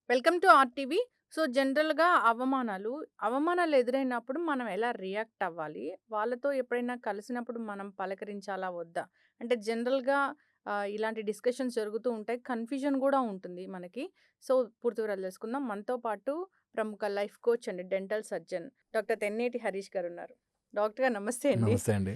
Welcome to RTV. So, జనరల్‌గా అవమానాలు ఎదురైనప్పుడు మనం ఎలా రియాక్ట్ అవ్వాలి? వాళ్ళతో ఎప్పుడైనా కలిసినప్పుడు మనం పలకరించాలా? వద్దా? అంటే జనరల్‌గా ఇలాంటి డిస్కషన్స్ జరుగుతూ ఉంటాయి. కన్‌ఫ్యూజన్ గూడా ఉంటుంది మనకి. సో, పూర్తి వివరాలు తెలుసుకుందాం. మనతో పాటు ప్రముఖ లైఫ్ కోచ్ అండి, dental surgeon doctor Tenneti Harish గారున్నారు. డాక్టర్ గారు నమస్తే అండి. నమస్తే అండి.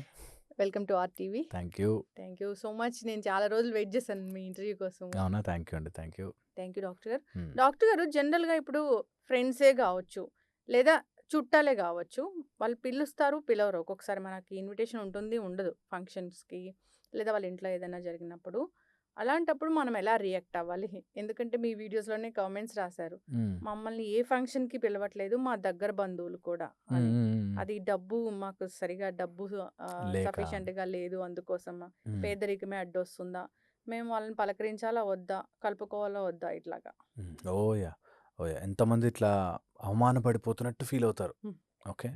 Welcome to RTV. Thank you. Thank you so much. నేను చాలా రోజులు వెయిట్ చేశాను మీ ఇంటర్వ్యూ కోసం. అవునా? థ్యాంక్ యూ అండి. Thank you. Thank you doctor గారు. హ్మ్. డాక్టర్ గారు జనరల్‌గా ఇప్పుడు ఫ్రెండ్సే గావచ్చు, లేదా చుట్టాలే గావచ్చు. వాళ్ళు పిలుస్తారు, పిలవరు. ఒక్కొక్కసారి మనకి ఇన్విటేషన్ ఉంటుంది, ఉండదు ఫంక్షన్స్‌కి, లేదా వాళ్ళ ఇంట్లో ఏదైనా జరిగినప్పుడు. అలాంటప్పుడు మనం ఎలా రియాక్ట్ అవ్వాలి? ఎందుకంటే మీ వీడియోస్‌లోనే కామెంట్స్ రాసారు. హ్మ్. మమ్మల్ని ఏ ఫంక్షన్‌కి పిలవట్లేదు, మా దగ్గర బంధువులు కూడా హ్మ్. అని. హ్మ్. హ్మ్. అది డబ్బు మాకు సరిగ్గా డబ్బు లేక. సఫిషియెంట్‌గా లేదు అందుకోసమా? హ్మ్. పేదరికమే అడ్డొస్తుందా? మేము వాళ్ళని పలకరించాలా వద్దా? కలుపుకోవాలా వద్దా? ఇట్లాగా. హ్మ్. ఓహ్! యాహ్! ఓహ్! యాహ్! ఎంతమంది ఇట్లా అవమానపడిపోతున్నట్టు ఫీల్ అవుతారు. హ్మ్. Okay.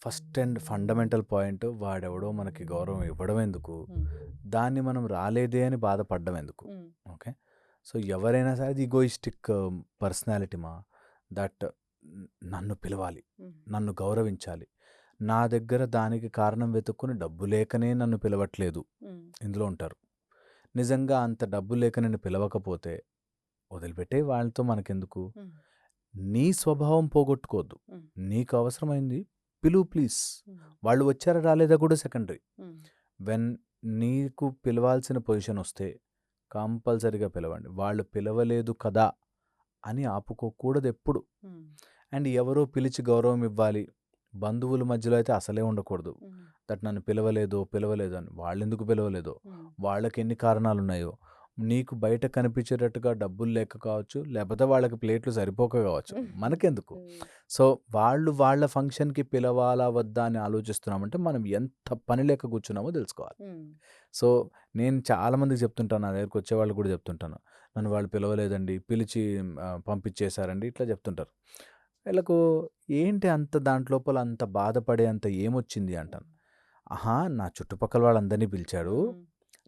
First and fundamental point వాడెవడో మనకి గౌరవం ఇవ్వడం ఎందుకు? హ్మ్. దాన్ని మనం రాలేదే అని బాధపడడం ఎందుకు? హ్మ్. ఓకే. సో, ఎవరైనా సరే అది ఈగోయిస్టిక్ పర్సనాలిటీ దట్ నన్ను పిలవాలి, హ్మ్. నన్ను గౌరవించాలి. నా దగ్గర దానికి కారణం వెతుక్కొని డబ్బు లేకనే నన్ను పిలవట్లేదు. హ్మ్. ఇందులో ఉంటారు. నిజంగా అంత డబ్బు లేక నిన్ను పిలవకపోతే వదిలిపెట్టేయి వాళ్ళతో మనకెందుకు? హ్మ్. నీ స్వభావం పోగొట్టుకోవద్దు. హ్మ్. నీకు అవసరమైంది పిలువు ప్లీజ్. హ్మ్. వాళ్ళు వచ్చారా రాలేదా కూడా సెకండరీ. హ్మ్. వెన్ నీకు పిలవాల్సిన పొజిషనొస్తే కంపల్సరీగా పిలవండి. వాళ్ళు పిలవలేదు కదా! అని ఆపుకోకూడదెప్పుడు. హ్మ్. అండ్ ఎవరో పిలిచి గౌరవం ఇవ్వాలి. బంధువుల మధ్యలో అయితే అసలే ఉండకూడదు. హ్మ్. దట్ నన్ను పిలవలేదు అని. వాళ్ళెందుకు పిలవలేదో, హ్మ్. వాళ్ళకెన్ని కారణాలున్నాయో, నీకు బయట కనిపించేటట్టుగా డబ్బులు లేక కావచ్చు, లేపోతే వాళ్ళకి ప్లేట్లు సరిపోక కావచ్చు. మనకెందుకు? హ్మ్. సో, వాళ్ళు వాళ్ళ ఫంక్షన్‌కి పిలవాలా? వద్దా? అని ఆలోచిస్తున్నామంటే మనం ఎంత పని లేక కూర్చున్నామో తెలుసుకోవాలి. హ్మ్. సో, నేను చాలా మందికి చెప్తుంటాను. నా దగ్గరికొచ్చేవాళ్ళకి కూడా చెప్తుంటాను. నన్ను వాళ్ళు పిలవలేదండి. పిలిచి పంపించేసారండి. ఇట్లా చెప్తుంటారు. వీళ్ళకు ఏంటి అంత దాంట్లోపల అంత బాధపడే అంత ఏమొచ్చింది అంటాను. ఆహా! నా చుట్టుపక్కల వాళ్ళందరిని పిలిచాడు. హ్మ్.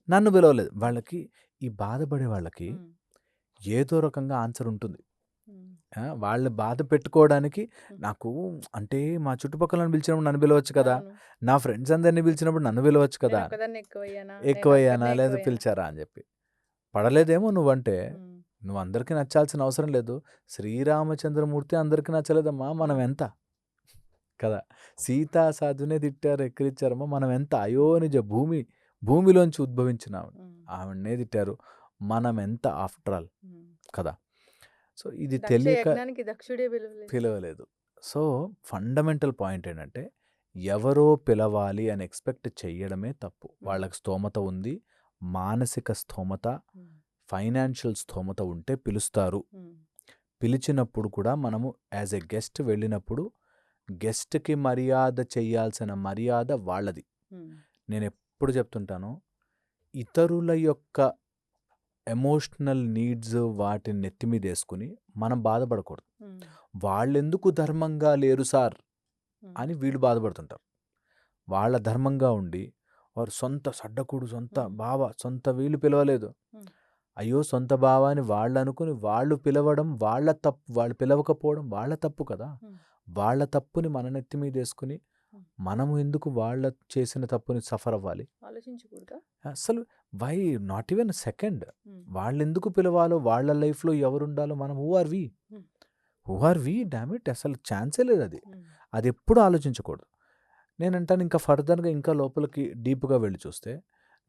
నన్ను పిలవలేదు. హ్మ్. వాళ్ళకి ఈ బాధపడే వాళ్ళకి హ్మ్. ఏదో రకంగా ఆన్సర్ ఉంటుంది. హ్మ్. వాళ్ళు బాధ పెట్టుకోవడానికి హ్మ్. నాకు అంటే మా చుట్టుపక్కలను పిలిచినప్పుడు నన్ను పిలవచ్చు కదా! అవును. నా ఫ్రెండ్స్ అందరిని పిలిచినప్పుడు నన్ను పిలవచ్చు కదా! నేనొక్కదాన్నే ఎక్కువయ్యానా? ఎక్కువయ్యానా? నేనొక్కడినే లేదా ఎక్కువయ్యానా? పిలిచారా అని జెప్పి. పడలేదేమో నువ్వంటే. హ్మ్. నువ్వందరికి నచ్చాల్సిన అవసరం లేదు. శ్రీరామచంద్రమూర్తి అందరికి నచ్చలేదమ్మా! మనం హ్మ్. ఎంత కదా! సీతా సాధునే తిట్టారు, ఎక్కిరిచ్చారమ్మా! మనం ఎంత అయోనిజ భూమిలోంచి ఉద్భవించిన ఆవిడ. హ్మ్. ఆవిడనే తిట్టారు. మనమెంత ఆఫ్టర్ ఆల్ హ్మ్. కదా! సో, ఇది దక్ష తెలియక యజ్ఞానికి దక్షుడే పిలవలేదు. పిలవలేదు. సో, ఫండమెంటల్ పాయింట్ ఏంటంటే, ఎవరో పిలవాలి అని ఎక్స్‌పెక్ట్ చెయ్యడమే తప్పు. హ్మ్. వాళ్ళకి స్తోమత ఉంది. మానసిక స్తోమత, హ్మ్. ఫైనాన్షియల్ స్తోమత ఉంటే పిలుస్తారు. హ్మ్. పిలిచినప్పుడు కూడా మనము యాస్ ఎ గెస్ట్ వెళ్ళినప్పుడు, గెస్ట్‌కి మర్యాద చెయ్యాల్సిన మర్యాద వాళ్ళది. హ్మ్. నేనెప్పుడు చెప్తుంటాను, ఇతరుల యొక్క ఎమోషనల్ నీడ్స్ వాటిని నెత్తి మీదేసుకొని మనం బాధపడకూడదు. హ్మ్. వాళ్ళెందుకు ధర్మంగా లేరు సార్ హ్మ్. అని వీళ్ళు బాధపడుతుంటారు. వాళ్ళ ధర్మంగా ఉండి, వారు సొంత సడ్డకుడు, సొంత హ్మ్. బావ, సొంత వీళ్ళు పిలవలేదు. హ్మ్. అయ్యో! సొంత బావ అని వాళ్ళనుకుని వాళ్ళు పిలవడం వాళ్ళ తప్పు. వాళ్ళు పిలవకపోవడం వాళ్ళ తప్పు కదా! హ్మ్. వాళ్ళ తప్పుని మన నెత్తి మీదేసుకొని, హ్మ్. మనము ఎందుకు వాళ్ళ చేసిన తప్పుని సఫర్ అవ్వాలి? ఆలోచించకూడదా? అస్సలు వై నాట్ ఈవెన్ సెకండ్. హ్మ్. వాళ్ళెందుకు పిలవాలో, వాళ్ళ లైఫ్‌లో ఎవరుండాలో మనం who are we? Hmm. Who are we? Damn it! అసలు ఛాన్సే లేదది. హ్మ్. అదెప్పుడు ఆలోచించకూడదు. నేనంటాను ఇంకా ఫర్దర్‌గా ఇంకా లోపలికి డీప్‌గా వెళ్లి చూస్తే,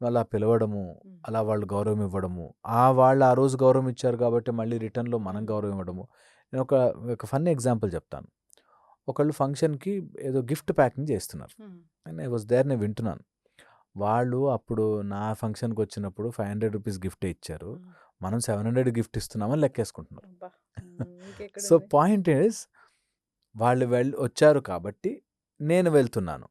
అలా పిలవడము, హ్మ్. అలా వాళ్ళు గౌరవం ఇవ్వడము, వాళ్ళు ఆ రోజు గౌరవం ఇచ్చారు కాబట్టి మళ్ళీ రిటర్న్‌లో మనం హ్మ్. గౌరవం ఇవ్వడము. నేనొక ఒక ఫన్నీ ఎగ్జాంపుల్ చెప్తాను. ఒకళ్ళు ఫంక్షన్‌కి ఏదో గిఫ్ట్ ప్యాకింగ్ చేస్తున్నారు. హ్మ్. అండ్ ఐ వాస్ దేర్ నేను వింటున్నాను. వాళ్ళు అప్పుడు నా ఫంక్షన్‌కొచ్చినప్పుడు రూ. 500 గిఫ్టే ఇచ్చారు. హ్మ్. మనం 700 గిఫ్ట్ ఇస్తున్నామని లెక్కేసుకుంటున్నారు. అబ్బా! హ్మ్. సో, ఇంకెక్కడుంది? పాయింట్ ఈస్ వాళ్ళు వచ్చారు కాబట్టి నేను వెళ్తున్నాను.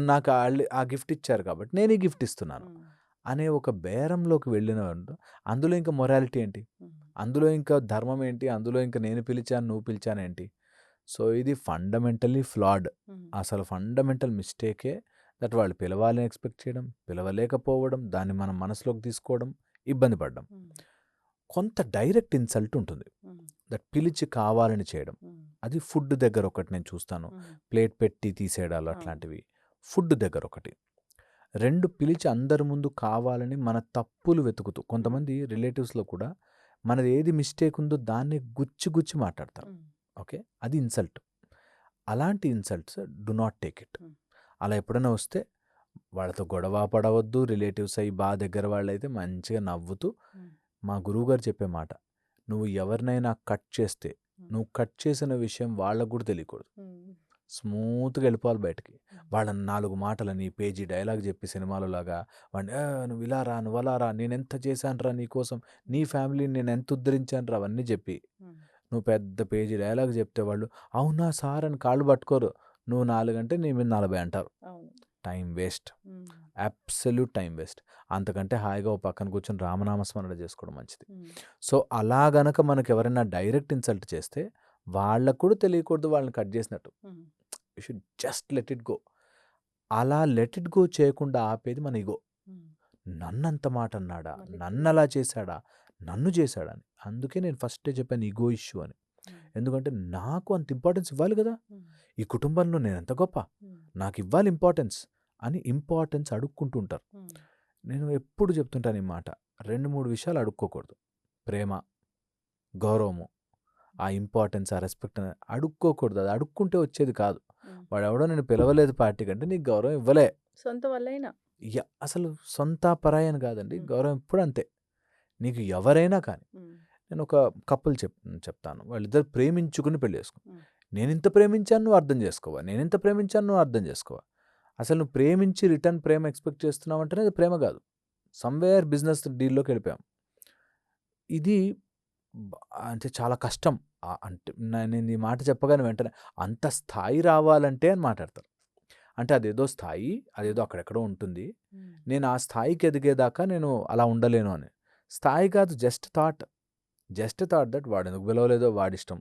నాకు ఆ గిఫ్ట్ ఇచ్చారు కాబట్టి నేను ఈ గిఫ్ట్ ఇస్తున్నాను. హ్మ్. అనే ఒక బేరంలోకి వెళ్ళినవండు అందులో ఇంకా మొరాలిటీ ఏంటి? హ్మ్. అందులో ఇంకా ధర్మం ఏంటి? అందులో ఇంకా నేను పిలిచాను, నువ్వు పిలిచానేంటి? సో, ఇది ఫండమెంటల్లీ ఫ్లాడ్. హ్మ్. అసలు ఫండమెంటల్ మిస్టేకే దట్ వాళ్ళు పిలవాలని ఎక్స్‌పెక్ట్ చేయడం, పిలవలేకపోవడం, దాన్ని మనం మనసులోకి తీసుకోవడం, ఇబ్బంది పడడం. హ్మ్. కొంత డైరెక్ట్ ఇన్సల్ట్ ఉంటుంది. హ్మ్. దట్ పిలిచి కావాలని చేయడం. హ్మ్. అది ఫుడ్ దగ్గర ఒకటి నేను చూస్తాను. హ్మ్. ప్లేట్ పెట్టి తీసేయడాలు అవును. అట్లాంటివి. ఫుడ్ దగ్గర ఒకటి. 2 పిలిచి అందరి ముందు కావాలని మన తప్పులు వెతుకుతూ హ్మ్. కొంతమంది రిలేటివ్స్‌లో కూడా మనది ఏది మిస్టేక్ ఉందో దాన్ని గుచ్చి గుచ్చి మాట్లాడతారు. హ్మ్. ఓకే. అది ఇన్సల్ట్. అలాంటి insults do not take it. హ్మ్. అలా ఎప్పుడైనా వస్తే వాళ్ళతో గొడవ పడవద్దు. రిలేటివ్స్ అయ్యి దగ్గర వాళ్ళైతే మంచిగా నవ్వుతూ హ్మ్. మా గురువుగారు చెప్పే మాట. "నువ్వు ఎవరినైనా కట్ చేస్తే, హ్మ్. నువ్వు కట్ చేసిన విషయం వాళ్ళకి గూడా తెలియకూడదు. హ్మ్. స్మూత్‌గా ఎళ్ళిపోవాలి బయటికి. హ్మ్. వాళ్ళని 4 మాటలని పేజీ డైలాగ్ జెప్పి సినిమాలోలాగా వాడిని నువ్వు ఇలా రా, నువ్వు అలా రా, నేనెంత చేశానురా నీకోసం, నీ ఫ్యామిలీని నేనెంత ఉద్ధరించానురా" అవన్నీ జెప్పి, హ్మ్. నువ్వు పెద్ద పేజీ డైలాగ్ జెప్తే వాళ్ళు, "అవునా సార్" అని కాళ్ళు పట్టుకోరు. నువ్వు 4 అంటే నీ మీద 40 అంటారు. అవును. Time waste. Hmm. Absolute time waste. అంతకంటే హాయిగా ఓ పక్కన కూర్చొని రామనామ స్మరణ చేసుకోవడం మంచిది. హ్మ్. సో, అలా గనక మనకెవరైనా డైరెక్ట్ ఇన్సల్ట్ చేస్తే, వాళ్ళకి కూడా తెలియకూడదు వాళ్ళని కట్ జేసినట్టు. హ్మ్. You should just let it go. అలా లెట్ ఇట్ గో చేయకుండా ఆపేది మన ఇగో. హ్మ్. నన్నంత మాట అన్నాడా? మళ్ళీ తిరిగి నన్నలా చేశాడా? నన్ను చేశాడా? అని. అందుకే నేను ఫస్టే చెప్పాను ఇగో ఇష్యూ అని. హ్మ్. ఎందుకంటే నాకు అంత ఇంపార్టెన్స్ ఇవ్వాలి గదా! హ్మ్. ఈ కుటుంబంలో నేనెంత గొప్ప. హ్మ్. నాకివ్వాలి ఇంపార్టెన్స్ అని ఇంపార్టెన్స్ అడుక్కుంటూ ఉంటారు. హ్మ్. నేను ఎప్పుడు చెప్తుంటాను ఈ మాట. 2, 3 విషయాలు అడుక్కోకూడదు. ప్రేమ, గౌరవము, ఆ ఇంపార్టెన్స్, ఆ రెస్పెక్ట్ అనేది అడుక్కోకూడదు. అది అడుక్కుంటే వచ్చేది కాదు. హ్మ్. వాడెవడో నిన్ను పిలవలేదు పార్టీకంటే నీకు గౌరవం ఇవ్వలే. సొంత వాళ్ళైనా. అసలు సొంత, పరాయి అని కాదండి. హ్మ్. గౌరవం ఎప్పుడు అంతే. నీకు ఎవరైనా కానీ. హ్మ్. నేను ఒక కపుల్ చెప్తాను. వాళ్ళిద్దరు ప్రేమించుకుని పెళ్లి చేసుకున్నారు. హ్మ్. నేనింత ప్రేమించాను నువ్వు అర్థం చేసుకోవా. నేనింత ప్రేమించాను నువ్వు అర్థం చేసుకోవా. అసలు నువ్వు ప్రేమించి రిటర్న్ ప్రేమ ఎక్స్‌పెక్ట్ చేస్తున్నావంటేనే అది ప్రేమ కాదు. సమ్‌వేర్ బిజినెస్ డీల్‌లోకెళ్ళిపోయాం. ఇది బ అంటే చాలా కష్టం. అంటే నేను ఈ మాట చెప్పగానే వెంటనే అంత స్థాయి రావాలంటే అని మాట్లాడతారు. అంటే అదేదో స్థాయి, అదేదో హ్మ్. అక్కడెక్కడో ఉంటుంది. హ్మ్. నేను ఆ స్థాయికి ఎదిగేదాకా నేను అలా ఉండలేను అని. స్థాయి కాదు just thought. Just thought that వాడెందుకు పిలవలేదో వాడిష్టం.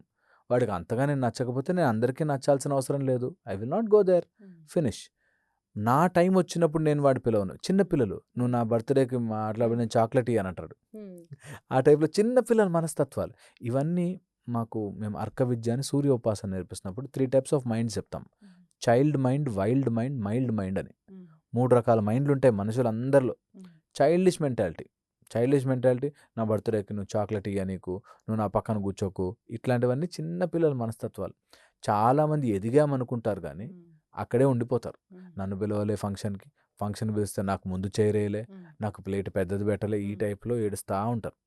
వాడికి అంతగా నేను నచ్చకపోతే నేను అందరికీ నచ్చాల్సిన అవసరం లేదు. I will not go there. Hmm. Finish. నా టైం వచ్చినప్పుడు నేను వాడిని పిలవను. చిన్న పిల్లలు "నువ్వు నా బర్త్‌డేకి మాట్లాడి హ్మ్. నేను చాక్లెట్ ఇయ్యి" అని అంటాడు. హ్మ్. ఆ టైప్‌లో చిన్న పిల్లల మనస్తత్వాలు. ఇవన్నీ మేము అర్క విద్య అని సూర్యోపాసన నేర్పిస్తున్నప్పుడు 3 టైప్స్ ఆఫ్ మైండ్స్ చెప్తాం. హ్మ్. Child mind, wild mind, mild mind అని. హ్మ్. 3 రకాల మైండ్‌లుంటాయి మనుషులందరిలో. హ్మ్. Childish mentality. చైల్డిష్ మెంటాలిటీ నా బర్త్‌డేకి నువ్వు చాక్లెట్ ఇయ్య నీకు, నువ్వు నా పక్కన కూర్చోకు. ఇట్లాంటివన్నీ చిన్న పిల్లల మనస్తత్వాలు. చాలామంది ఎదిగామనుకుంటారు గానీ, హ్మ్. అక్కడే ఉండిపోతారు. హ్మ్. నన్ను పిలవలే ఫంక్షన్‌కి, ఫంక్షన్ పిలిస్తే నాకు ముందు చైరేయలే, హ్మ్. నాకు ప్లేట్ పెద్దది పెట్టలే, ఈ హ్మ్. టైప్‌లో ఏడుస్తా ఉంటారు.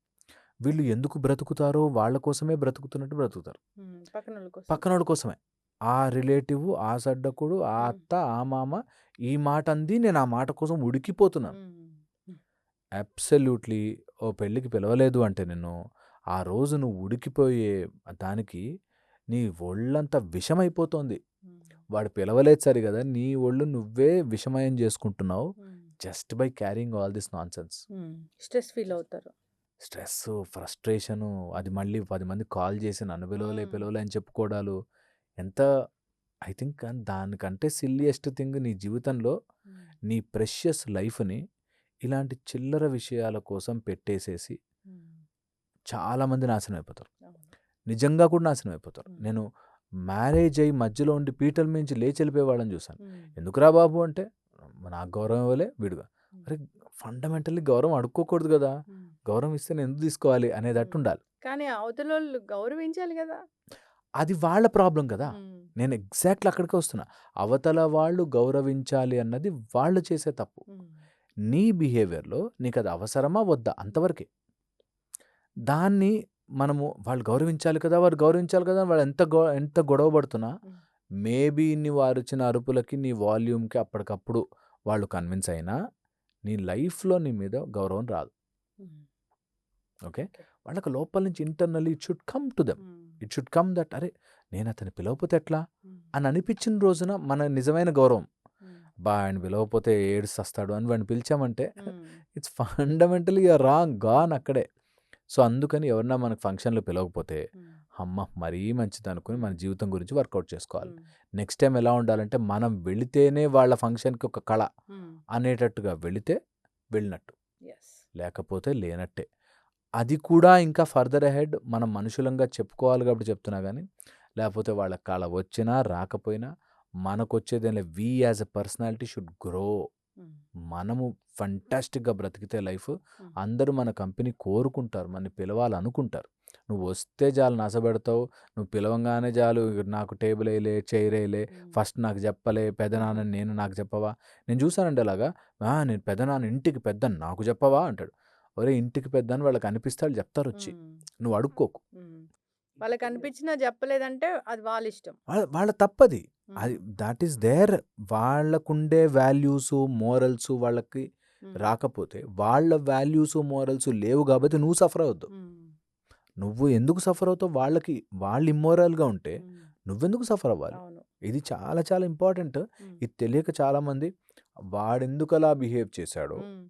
వీళ్ళు ఎందుకు బ్రతుకుతారో వాళ్ళ కోసమే బ్రతుకుతున్నట్టు బ్రతుకుతారు. హ్మ్. పక్కనోళ్ళ కోసం. పక్కనోడి కోసమే. ఆ రిలేటివ్, ఆ సడ్డకుడు, ఆ హ్మ్. అత్త, ఆ మామ ఈ మాట అంది నేను ఆ మాట కోసం ఉడికిపోతున్నాను. హ్మ్. హ్మ్. అబ్సల్యూట్‌లీ ఓ పెళ్ళికి పిలవలేదు అంటే నిన్ను, ఆ రోజు నువ్వు ఉడికిపోయే దానికి నీ ఒళ్ళంతా విషమైపోతోంది. హ్మ్. వాడు పిలవలేదు సరి గదా! నీ ఒళ్ళు నువ్వే విషమయం జేసుకుంటున్నావు. హ్మ్. Just by carrying all this nonsense. హ్మ్. స్ట్రెస్ ఫీల్ అవుతారు. స్ట్రెస్సు, ఫ్రస్ట్రేషను అది మళ్ళీ 10 మందికి కాల్ జేసి నన్ను పిలవలే, హ్మ్. పిలవలే అని చెప్పుకోవడాలు. ఎంత ఐ థింక్ దానికంటే సిల్లియెస్ట్ థింగ్ నీ జీవితంలో హ్మ్. నీ ప్రెషియస్ లైఫ్‌ని ఇలాంటి చిల్లర విషయాల కోసం పెట్టేసేసి హ్మ్. చాలామంది నాశనం అయిపోతారు. అవును. నిజంగా కూడా నాశనం అయిపోతారు. హ్మ్. నేను మ్యారేజ్ అయ్యి మధ్యలో ఉండి పీటల మించి లేచి ఎళ్ళిపోయే వాళ్ళని చూసాను. హ్మ్. ఎందుకురా బాబు అంటే, నాకు గౌరవం ఇవ్వలే వీడుగా. హ్మ్. అరే! ఫండమెంటల్లీ గౌరవం అడుక్కోకూడదు గదా! హ్మ్. గౌరవం ఇస్తే నేను ఎందుకు తీసుకోవాలి అనేటట్టు హ్మ్. ఉండాలి. కానీ అవతలోళ్ళు గౌరవించాలి గదా! అది వాళ్ళ ప్రాబ్లమ్ గదా! హ్మ్. నేను ఎగ్జాక్ట్‌లీ అక్కడికే వస్తున్నా. అవతల వాళ్ళు గౌరవించాలి అన్నది వాళ్ళు చేసే తప్పు. హ్మ్. నీ బిహేవియర్‌లో నీకది అవసరమా? వద్దా? హ్మ్. అంతవరకే. దాన్ని మనము వాళ్ళు గౌరవించాలి కదా! వారు గౌరవించాలి కదా! వాడు ఎంత గొడవ పడుతున్నా, హ్మ్. మేబీ నువ్వు అరిచిన అరుపులకి, నీ వాల్యూమ్‌కి అప్పటికప్పుడు వాళ్ళు కన్విన్స్ అయినా, నీ లైఫ్‌లో నీ మీద గౌరవం రాదు. హ్మ్. ఓకే. ఓకే. వాళ్ళకి లోపల నుంచి internally it should come to them. హ్మ్. ఇట్ షుడ్ కమ్ దట్ అరే! నేను అతన్ని పిలవకపోతే ఎట్లా? హ్మ్. అని అనిపించిన రోజున మన నిజమైన గౌరవం. హ్మ్. అబ్బా! ఆయన పిలవకపోతే ఏడిసి సస్తాడు అని వాడిని పిలిచామంటే హ్మ్. It's fundamentally you are wrong. Gone అక్కడే. సో, అందుకని ఎవరన్నా మనకు ఫంక్షన్‌లో పిలవకపోతే, హ్మ్. హమ్మ! మరీ మంచిదనుకుని మన హ్మ్. జీవితం గురించి వర్కౌట్ చేసుకోవాలి. హ్మ్. నెక్స్ట్ టైమ్ ఎలా ఉండాలంటే, మనం వెళితేనే వాళ్ళ ఫంక్షన్‌కి ఒక కళ హ్మ్. అనేటట్టుగా వెళితే వెళ్ళినట్టు. యెస్. లేకపోతే లేనట్టే. అది కూడా ఇంకా ఫర్దర్ అహెడ్ మనం మనుషులంగా చెప్పుకోవాలి కాబట్టి చెప్తున్నా గానీ, లేపోతే వాళ్ళకి కల వచ్చినా, రాకపోయినా మనకొచ్చేదేంలే we as a personality should grow. Hmm. మనము ఫంటాస్టిక్‌గా బ్రతికితే లైఫ్ హ్మ్. అందరూ మన కంపెనీ కోరుకుంటారు. మనని పిలవాలనుకుంటారు. నువ్వొస్తే చాలు నసబెడతావు. నువ్వు పిలవంగానే చాలు నాకు టేబులేయలే, చైరేయలే, హ్మ్. ఫస్ట్ నాకు చెప్పలే, పెదనాన్నని నేను నాకు చెప్పవా? నేను చూసానండి అలాగా. నేను పెదనాన్న ఇంటికి పెద్దని నాకు చెప్పవా అంటాడు. ఒరేయ్! ఇంటికి పెద్దని వాళ్ళకనిపిస్తే ఆళ్ళు చెప్తారొచ్చి. హ్మ్. నువ్వు అడుక్కోకు. హ్మ్. వాళ్ళకనిపించినా జెప్పలేదంటే అది వాళ్ళిష్టం. వాళ్ళ తప్పది. అది హ్మ్. థట్ ఈస్ దేర్ వాళ్ళకుండే వాల్యూసు, మోరల్సు వాళ్ళకి హ్మ్. రాకపోతే, వాళ్ళ వాల్యూసు, మోరల్సు లేవు గాబట్టి నువ్వు సఫర్ అవ్వద్దు. హ్మ్. నువ్వు ఎందుకు సఫర్ అవుతావు? వాళ్ళు ఇమ్మోరల్‌గా ఉంటే హ్మ్. నువ్వెందుకు సఫర్ అవ్వాలి? అవును. ఇది చాలా చాలా ఇంపార్టెంట్. హ్మ్. ఇది తెలియక చాలామంది వాడెందుకలా బిహేవ్ చేశాడో, హ్మ్.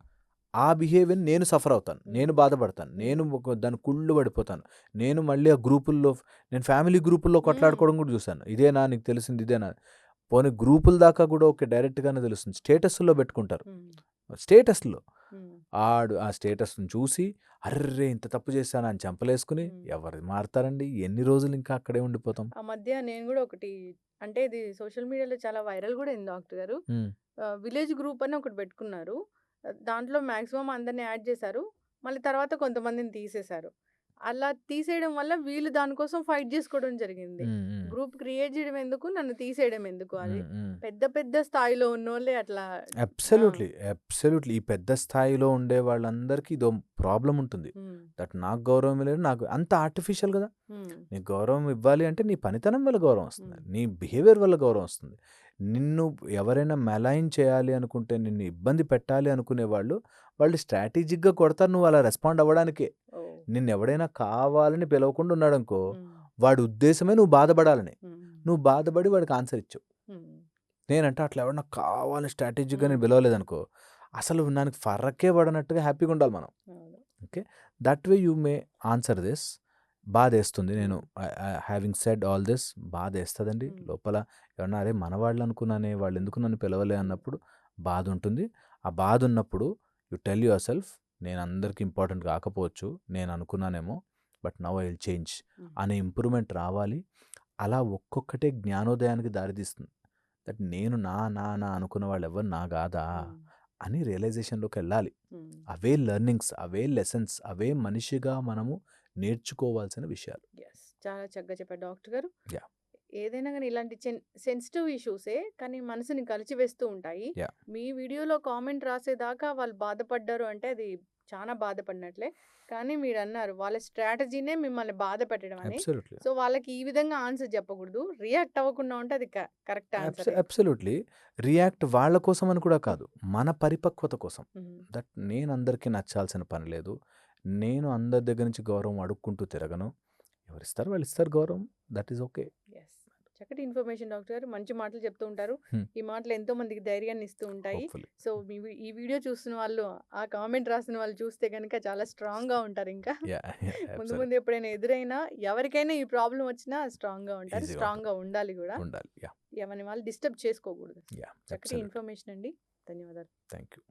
ఆ బిహేవియర్‌ని నేను సఫర్ అవుతాను. హ్మ్. నేను బాధపడతాను. నేను హ్మ్. దానికి కుళ్ళు పడిపోతాను. నేను మళ్ళీ ఆ గ్రూపుల్లో నేను ఫ్యామిలీ గ్రూపుల్లో హ్మ్. కొట్లాడుకోవడం కూడా చూసాను. ఇదేనా నీకు తెలిసింది ఇదేనా? పోనీ గ్రూపుల దాకా కూడా ఓకే. డైరెక్ట్‌గానే తెలుస్తుంది. స్టేటస్‌ల్లో పెట్టుకుంటారు. హ్మ్. స్టేటస్‌లో. హ్మ్. ఆడు ఆ స్టేటస్‌ని చూసి అర్రె! ఇంత తప్పు చేశానా అని చెంపలేసుకొని హ్మ్. ఎవరు మారతారండి? ఎన్ని రోజులు ఇంకా అక్కడే ఉండిపోతాం? ఆ మధ్య నేను గూడా ఒకటి అంటే ఇది సోషల్ మీడియాలో చాలా వైరల్ గూడా అయింది డాక్టర్ గారు. హ్మ్. విలేజ్ గ్రూప్ అని ఒకటి పెట్టుకున్నారు. దాంట్లో మాక్సిమం అందరిని యాడ్ చేశారు. మళ్ళీ తర్వాత కొంతమందిని తీసేశారు. అలా తీసేయడం వల్ల వీళ్ళు దానికోసం ఫైట్ జేసుకోవడం జరిగింది. హ్మ్. హ్మ్. గ్రూప్ క్రియేట్ జేయడం ఎందుకు? నన్ను తీసేయడం ఎందుకు? అది హ్మ్. హ్మ్. పెద్ద పెద్ద స్థాయిలో ఉన్నోళ్ళే అట్లా ఆ! అబ్సల్యూట్‌లీ. అబ్సల్యూట్‌లీ. ఈ పెద్ద స్థాయిలో ఉండే వాళ్ళందరికీ ఇదో ప్రాబ్లమ్ ఉంటుంది. హ్మ్. దట్ నాకు గౌరవం లేదు. నాకు అంత ఆర్టిఫిషియల్ గదా! హ్మ్. నీకు గౌరవం ఇవ్వాలి అంటే నీ పనితనం వల్ల గౌరవం వస్తుంది. హ్మ్. నీ బిహేవియర్ వల్ల గౌరవం వస్తుంది. నిన్ను ఎవరైనా మెలైన్ చేయాలి అనుకుంటే, నిన్ను ఇబ్బంది పెట్టాలి అనుకునే వాళ్ళు స్ట్రాటజిక్‌గా కొడతారు నువ్వు అలా రెస్పాండ్ అవ్వడానికే. ఓహ్! నిన్నెవడైనా కావాలని పిలవకుండా ఉన్నాడనుకో, హ్మ్. వాడి ఉద్దేశమే నువ్వు బాధపడాలని. హ్మ్. నువ్వు బాధపడి వాడికి ఆన్సర్ ఇచ్చావు. హ్మ్. నేనంటే అట్లా ఎవడన్నా కావాలని స్ట్రాటజిక్‌గా నేను హ్మ్. పిలవలేదనుకో, అసలు దానికి ఫరకే పడనట్టుగా హ్యాపీగుండాలి మనం. అవును. Okay. That way you may answer this. బాధేస్తుంది. నేను hmm. Having said all this బాధేస్తదండి. హ్మ్. లోపల ఏమన్నా అరే! మనవాళ్ళనుకున్నానే హ్మ్. వాళ్ళెందుకు నన్ను పిలవలే హ్మ్. అన్నప్పుడు బాధుంటుంది. ఆ బాధున్నప్పుడు యూ టెల్ యువర్ సెల్ఫ్ నేను అందరికి ఇంపార్టెంట్ కాకపోవచ్చు. నేను అనుకున్నానేమో. But now I will change hmm. అనే ఇంప్రూవ్‌మెంట్ రావాలి. అలా ఒక్కొక్కటే జ్ఞానోదయానికి దారితీస్తుంది. దట్ నేను నా అనుకున్న వాళ్ళెవ్వరు నా గాదా హ్మ్. అని రియలైజేషన్‌లోకెళ్ళాలి. హ్మ్. అవే లెర్నింగ్స్, అవే లెసన్స్, అవే మనిషిగా మనము నేర్చుకోవాల్సిన విషయాలు. యెస్. చాలా చక్కగా చెప్పారు డాక్టర్ గారు. యాహ్! ఏదైనా గాని ఇలాంటి సెన్సిటివ్ ఇష్యూసే కానీ మనసుని కలిచివేస్తూ ఉంటాయి. యాహ్! మీ వీడియోలో కామెంట్ రాసేదాకా వాళ్ళు బాధపడ్డారు అంటే అది చానా బాధపడినట్లే. కానీ మీరన్నారు వాళ్ళ స్ట్రాటజీనే మిమ్మల్ని బాధ పెట్టడం అని. అబ్సల్యూట్‌లీ. సో, వాళ్ళకి ఈ విధంగా ఆన్సర్ చెప్పకూడదు. రియాక్ట్ అవ్వకుండా ఉంటే అది కరెక్ట్ ఆన్సరే. అబ్సల్యూట్‌లీ. రియాక్ట్ వాళ్ళ కోసమని కూడా కాదు. మన పరిపక్వత కోసం. హ్మ్. దట్ నేనందరికీ నచ్చాల్సిన పని లేదు. నేను అందరి దగ్గర నుంచి గౌరవం అడుక్కుంటూ తిరగను. ఎవరిస్తారు వాళ్ళిస్తారు గౌరవం. That is okay. యెస్. చక్కటి ఇన్ఫర్మేషన్ డాక్టర్ గారు. మంచి మాటలు చెప్తూ ఉంటారు. హ్మ్. ఈ మాటలు ఎంతో మందికి ధైర్యాన్ని ఇస్తూ ఉంటాయి. హోప్‌ఫుల్లీ. సో, ఈ వీడియో చూస్తున్న వాళ్ళు, ఆ కామెంట్ రాసిన వాళ్ళు చూస్తే గనుక చాలా స్ట్రాంగ్‌గా ఉంటారింకా. యాహ్! ముందు అబ్సల్యూట్. ముందు ఎప్పుడైనా ఎదురైనా ఎవరికైనా ఈ ప్రాబ్లమ్ వచ్చినా స్ట్రాంగ్‌గా ఉంటారు. ఈజీగా ఉంటుంది. స్ట్రాంగ్‌గా ఉండాలి గూడా. ఉండాలి. యాహ్! ఎవరిని వాళ్ళు డిస్టర్బ్ చేసుకోకూడదు. యాహ్! చక్కటి అబ్సల్యూట్‌లీ. ఇన్ఫర్మేషన్ అండి. ధన్యవాదాలు. Thank you.